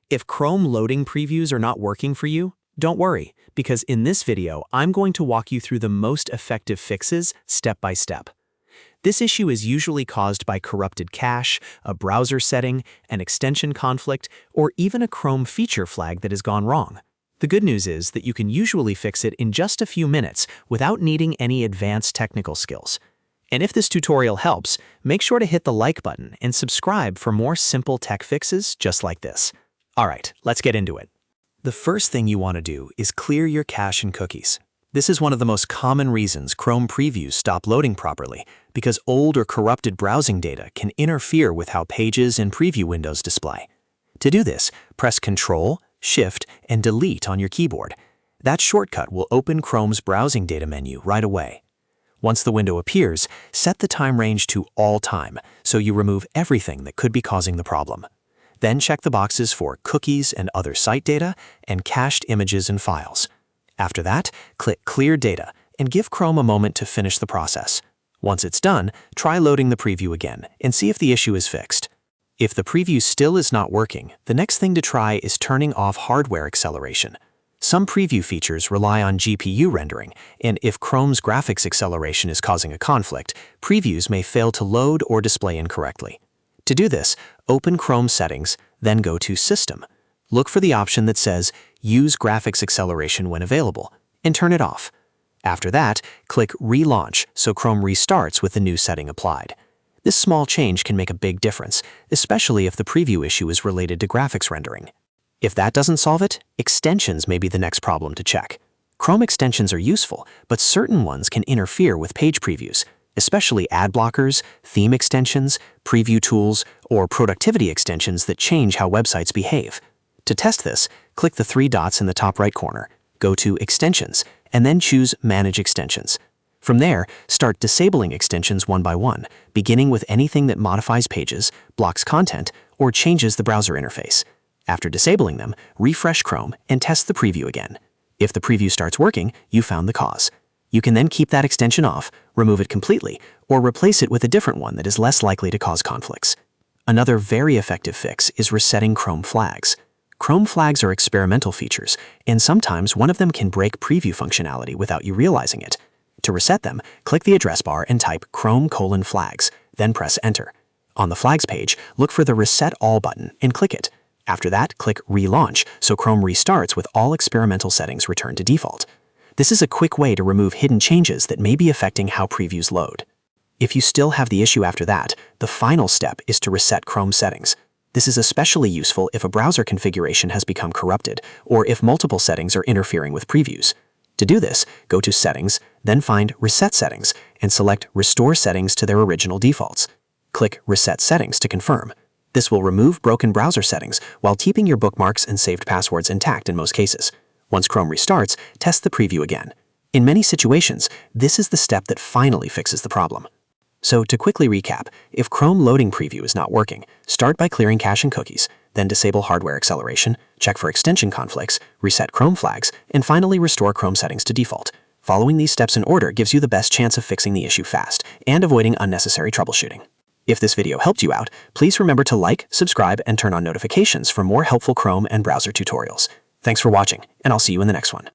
If Chrome loading previews are not working for you, don't worry, because in this video, I'm going to walk you through the most effective fixes step by step. This issue is usually caused by corrupted cache, a browser setting, an extension conflict, or even a Chrome feature flag that has gone wrong. The good news is that you can usually fix it in just a few minutes without needing any advanced technical skills. And if this tutorial helps, make sure to hit the like button and subscribe for more simple tech fixes just like this. All right, let's get into it. The first thing you want to do is clear your cache and cookies. This is one of the most common reasons Chrome previews stop loading properly, because old or corrupted browsing data can interfere with how pages and preview windows display. To do this, press Ctrl, Shift, and Delete on your keyboard. That shortcut will open Chrome's browsing data menu right away. Once the window appears, set the time range to all time, so you remove everything that could be causing the problem. Then check the boxes for cookies and other site data and cached images and files. After that, click Clear Data and give Chrome a moment to finish the process. Once it's done, try loading the preview again and see if the issue is fixed. If the preview still is not working, the next thing to try is turning off hardware acceleration. Some preview features rely on GPU rendering, and if Chrome's graphics acceleration is causing a conflict, previews may fail to load or display incorrectly. To do this, open Chrome Settings, then go to System. Look for the option that says Use Graphics Acceleration when available, and turn it off. After that, click Relaunch so Chrome restarts with the new setting applied. This small change can make a big difference, especially if the preview issue is related to graphics rendering. If that doesn't solve it, extensions may be the next problem to check. Chrome extensions are useful, but certain ones can interfere with page previews, especially ad blockers, theme extensions, preview tools, or productivity extensions that change how websites behave. To test this, click the three dots in the top right corner, go to Extensions, and then choose Manage Extensions. From there, start disabling extensions one by one, beginning with anything that modifies pages, blocks content, or changes the browser interface. After disabling them, refresh Chrome and test the preview again. If the preview starts working, you found the cause. You can then keep that extension off, remove it completely, or replace it with a different one that is less likely to cause conflicts. Another very effective fix is resetting Chrome flags. Chrome flags are experimental features, and sometimes one of them can break preview functionality without you realizing it. To reset them, click the address bar and type Chrome:/flags, then press Enter. On the Flags page, look for the Reset All button and click it. After that, click Relaunch so Chrome restarts with all experimental settings returned to default. This is a quick way to remove hidden changes that may be affecting how previews load. If you still have the issue after that, the final step is to reset Chrome settings. This is especially useful if a browser configuration has become corrupted or if multiple settings are interfering with previews. To do this, go to Settings, then find Reset Settings and select Restore Settings to their original defaults. Click Reset Settings to confirm. This will remove broken browser settings while keeping your bookmarks and saved passwords intact in most cases. Once Chrome restarts, test the preview again. In many situations, this is the step that finally fixes the problem. So to quickly recap, if Chrome loading preview is not working, start by clearing cache and cookies, then disable hardware acceleration, check for extension conflicts, reset Chrome flags, and finally restore Chrome settings to default. Following these steps in order gives you the best chance of fixing the issue fast and avoiding unnecessary troubleshooting. If this video helped you out, please remember to like, subscribe, and turn on notifications for more helpful Chrome and browser tutorials. Thanks for watching, and I'll see you in the next one.